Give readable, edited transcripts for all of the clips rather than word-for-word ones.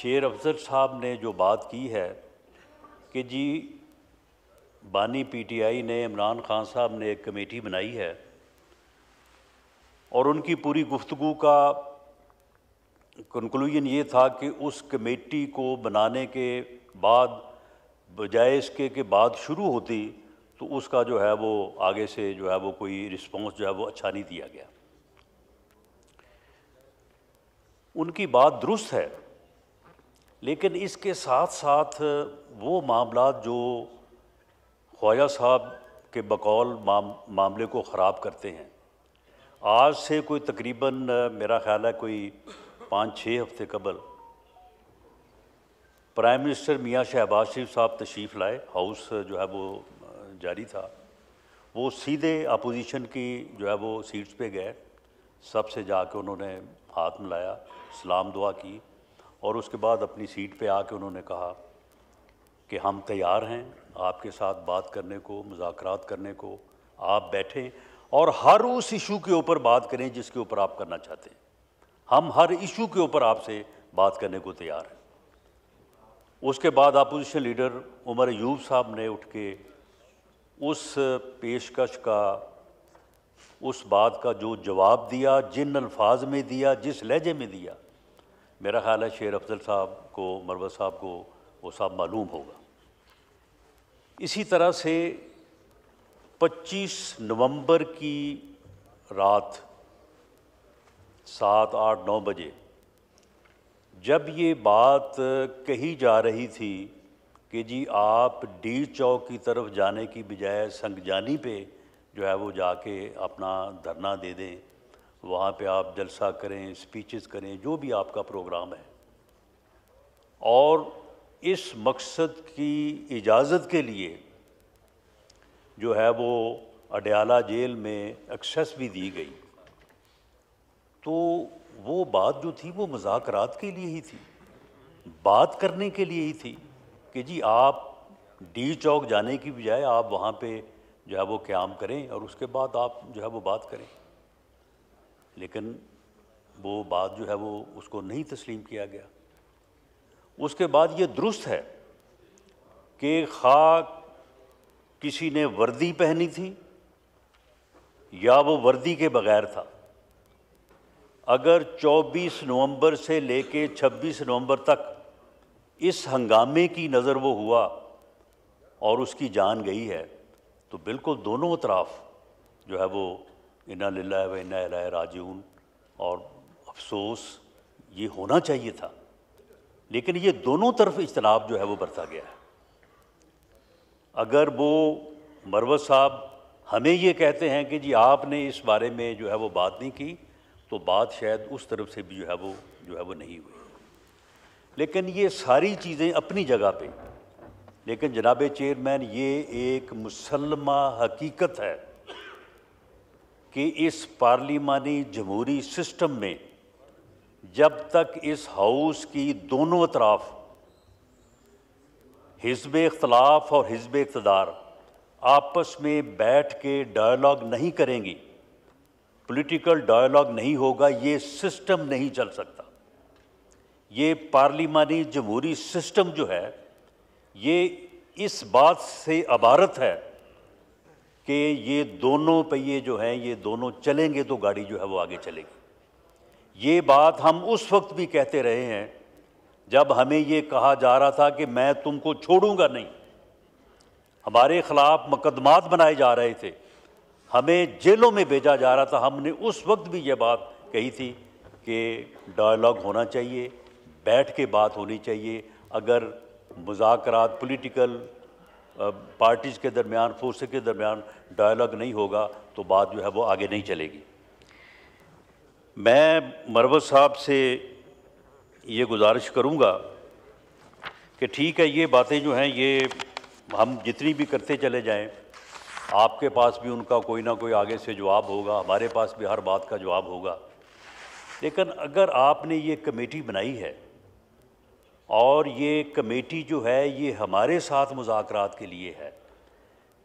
शेर अफजल साहब ने जो बात की है कि जी बानी पीटीआई ने इमरान खान साहब ने एक कमेटी बनाई है और उनकी पूरी गुफ्तगू का कंक्लूजन ये था कि उस कमेटी को बनाने के बाद बजाय इसके के बाद शुरू होती तो उसका जो है वो आगे से जो है वो कोई रिस्पॉन्स जो है वो अच्छा नहीं दिया गया। उनकी बात दुरुस्त है, लेकिन इसके साथ साथ वो मामलात जो ख्वाजा साहब के बकौल मामले को ख़राब करते हैं, आज से कोई तकरीबन मेरा ख्याल है कोई 5-6 हफ्ते कबल प्राइम मिनिस्टर मियां शहबाज शरीफ साहब तशरीफ़ लाए, हाउस जो है वो जारी था, वो सीधे अपोजिशन की जो है वो सीट्स पे गए, सबसे जाके उन्होंने हाथ मिलाया, सलाम दुआ की और उसके बाद अपनी सीट पे आके उन्होंने कहा कि हम तैयार हैं आपके साथ बात करने को, मुज़ाकरात करने को, आप बैठें और हर उस इशू के ऊपर बात करें जिसके ऊपर आप करना चाहते हैं। हम हर इशू के ऊपर आपसे बात करने को तैयार हैं। उसके बाद अपोजिशन लीडर उमर अयूब साहब ने उठ के उस पेशकश का, उस बात का जो जवाब दिया, जिन अल्फाज में दिया, जिस लहजे में दिया, मेरा ख्याल है शेर अफजल साहब को, मरवत साहब को वो सब मालूम होगा। इसी तरह से 25 नवंबर की रात 7, 8, 9 बजे जब ये बात कही जा रही थी कि जी आप डी चौक की तरफ जाने की बजाय संगजानी पे जो है वो जाके अपना धरना दे दें, वहाँ पे आप जलसा करें, स्पीचेस करें, जो भी आपका प्रोग्राम है, और इस मकसद की इजाज़त के लिए जो है वो अडयाला जेल में एक्सेस भी दी गई, तो वो बात जो थी वो मुज़ाकरात के लिए ही थी, बात करने के लिए ही थी कि जी आप डी चौक जाने की बजाय आप वहाँ पे जो है वो क़याम करें और उसके बाद आप जो है वो बात करें। लेकिन वो बात जो है वो उसको नहीं तस्लीम किया गया। उसके बाद ये दुरुस्त है कि खा किसी ने वर्दी पहनी थी या वो वर्दी के बगैर था, अगर 24 नवंबर से लेके 26 नवंबर तक इस हंगामे की नज़र वो हुआ और उसकी जान गई है, तो बिल्कुल दोनों तरफ जो है वो इन्ना लिल्लाहि व इन्ना इलैहि राजिऊन और अफसोस ये होना चाहिए था, लेकिन ये दोनों तरफ इज्तनाब जो है वो बरता गया है। अगर वो मरवत साहब हमें ये कहते हैं कि जी आपने इस बारे में जो है वो बात नहीं की, तो बात शायद उस तरफ से भी जो है वो नहीं हुई। लेकिन ये सारी चीज़ें अपनी जगह पे, लेकिन जनाब चेयरमैन ये एक मुसल्लमा हकीकत है कि इस पार्लिमानी जमहूरी सिस्टम में जब तक इस हाउस की दोनों तरफ हिज़्ब इख्तलाफ और हिज़्ब इक़्तिदार आपस में बैठ के डायलॉग नहीं करेंगी, पॉलिटिकल डायलॉग नहीं होगा, ये सिस्टम नहीं चल सकता। ये पार्लिमानी जमहूरी सिस्टम जो है ये इस बात से अबारत है कि ये दोनों पहिए जो हैं ये दोनों चलेंगे तो गाड़ी जो है वो आगे चलेगी। ये बात हम उस वक्त भी कहते रहे हैं जब हमें ये कहा जा रहा था कि मैं तुमको छोड़ूंगा नहीं, हमारे ख़िलाफ़ मुकदमात बनाए जा रहे थे, हमें जेलों में भेजा जा रहा था। हमने उस वक्त भी ये बात कही थी कि डायलॉग होना चाहिए, बैठ के बात होनी चाहिए। अगर मुज़ाकरात पॉलिटिकल पार्टीज़ के दरमियान, फोर्सेस के दरमियान डायलॉग नहीं होगा तो बात जो है वो आगे नहीं चलेगी। मैं मरवत साहब से ये गुजारिश करूँगा कि ठीक है, ये बातें जो हैं ये हम जितनी भी करते चले जाएं, आपके पास भी उनका कोई ना कोई आगे से जवाब होगा, हमारे पास भी हर बात का जवाब होगा। लेकिन अगर आपने ये कमेटी बनाई है और ये कमेटी जो है ये हमारे साथ मुज़ाकरात के लिए है,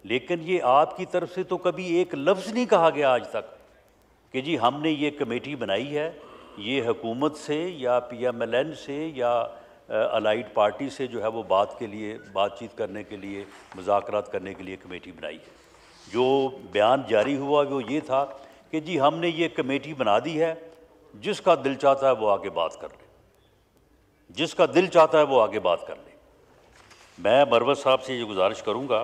लेकिन ये आपकी तरफ से तो कभी एक लफ्ज़ नहीं कहा गया आज तक कि जी हमने ये कमेटी बनाई है, ये हुकूमत से या PMLN से या अलाइड पार्टी से जो है वो बातचीत करने के लिए, मुज़ाकरात करने के लिए कमेटी बनाई है। जो बयान जारी हुआ वो ये था कि जी हमने ये कमेटी बना दी है, जिसका दिल चाहता है वो आगे बात कर ले, जिसका दिल चाहता है वो आगे बात कर ले। मैं मरवत साहब से ये गुजारिश करूँगा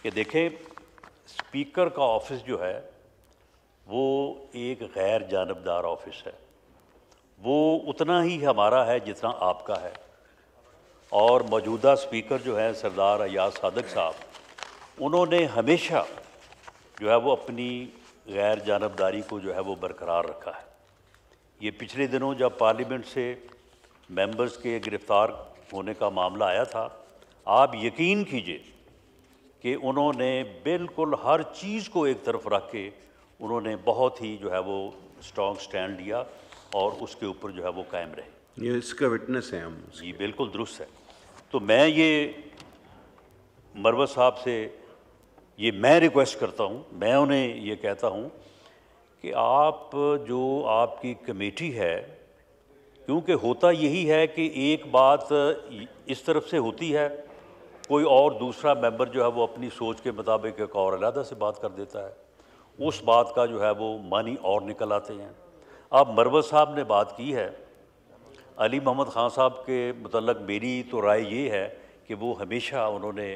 कि देखें, स्पीकर का ऑफिस जो है वो एक गैर जानबदार ऑफिस है। वो उतना ही हमारा है जितना आपका है। और मौजूदा स्पीकर जो है सरदार अयाज सादिक साहब, उन्होंने हमेशा जो है वो अपनी गैर जानबदारी को जो है वो बरकरार रखा है। ये पिछले दिनों जब पार्लियामेंट से मेंबर्स के गिरफ़्तार होने का मामला आया था, आप यकीन कीजिए कि उन्होंने बिल्कुल हर चीज़ को एक तरफ रख के उन्होंने बहुत ही जो है वो स्ट्रॉन्ग स्टैंड लिया और उसके ऊपर जो है वो कायम रहे। ये इसका विटनेस है हम। जी बिल्कुल दुरुस्त है। तो मैं ये मरवत साहब से मैं रिक्वेस्ट करता हूँ, मैं उन्हें ये कहता हूँ कि आप जो आपकी कमेटी है, क्योंकि होता यही है कि एक बात इस तरफ से होती है, कोई और दूसरा मेंबर जो है वो अपनी सोच के मुताबिक एक और अलहदा से बात कर देता है, उस बात का जो है वो मानी और निकल आते हैं। अब मरवत साहब ने बात की है, अली मोहम्मद ख़ान साहब के मुतल्लक मेरी तो राय ये है कि वो हमेशा उन्होंने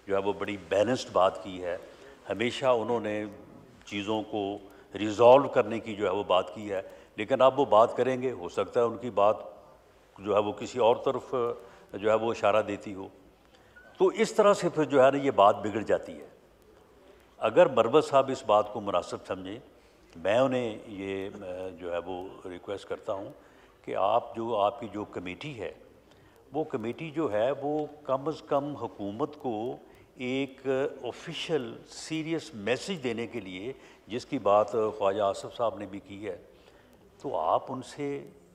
जो है वो बड़ी बैलेंस्ड बात की है, हमेशा उन्होंने चीज़ों को रिज़ॉल्व करने की जो है वो बात की है। लेकिन अब वो बात करेंगे, हो सकता है उनकी बात जो है वो किसी और तरफ जो है वो इशारा देती हो, तो इस तरह से फिर जो है ना ये बात बिगड़ जाती है। अगर मरवत साहब इस बात को मुनासिब समझें, मैं उन्हें ये जो है वो रिक्वेस्ट करता हूँ कि आपकी जो कमेटी है, वो कमेटी जो है वो कम अज़ कम हुकूमत को एक ऑफिशियल सीरियस मैसेज देने के लिए, जिसकी बात ख्वाजा आसिफ साहब ने भी की है, तो आप उनसे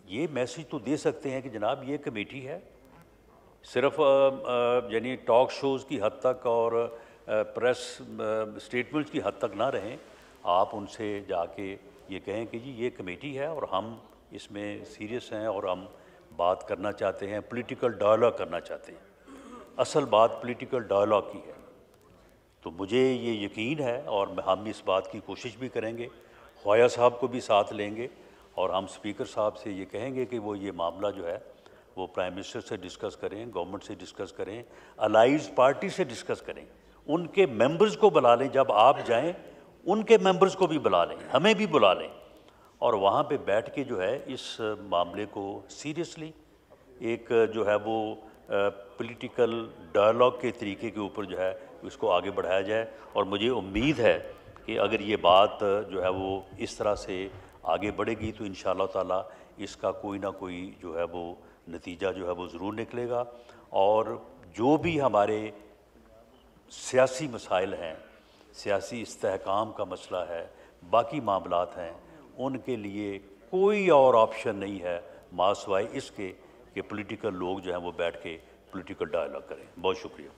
ये मैसेज तो दे सकते हैं कि जनाब ये कमेटी है, सिर्फ यानी टॉक शोज़ की हद तक और प्रेस स्टेटमेंट्स की हद तक ना रहें। आप उनसे जाके ये कहें कि जी ये कमेटी है और हम इसमें सीरियस हैं और हम बात करना चाहते हैं, पॉलिटिकल डायलॉग करना चाहते हैं। असल बात पॉलिटिकल डायलॉग की है। तो मुझे ये यकीन है और हम इस बात की कोशिश भी करेंगे, ख्वाजा साहब को भी साथ लेंगे और हम स्पीकर साहब से ये कहेंगे कि वो ये मामला जो है वो प्राइम मिनिस्टर से डिस्कस करें, गवर्नमेंट से डिस्कस करें, अलाइज पार्टी से डिस्कस करें, उनके मेंबर्स को बुला लें। जब आप जाएं उनके मेंबर्स को भी बुला लें, हमें भी बुला लें और वहाँ पे बैठ के जो है इस मामले को सीरियसली एक जो है वो पॉलिटिकल डायलॉग के तरीके के ऊपर जो है इसको आगे बढ़ाया जाए। और मुझे उम्मीद है कि अगर ये बात जो है वो इस तरह से आगे बढ़ेगी तो इंशाअल्लाह ताला इसका कोई ना कोई जो है वो नतीजा जो है वो ज़रूर निकलेगा। और जो भी हमारे सियासी मसाइल हैं, सियासी इस्तेहकाम का मसला है, बाकी मामलात हैं, उनके लिए कोई और ऑप्शन नहीं है मां सिवाय इसके कि पॉलिटिकल लोग जो हैं वो बैठ के पॉलिटिकल डायलॉग करें। बहुत शुक्रिया।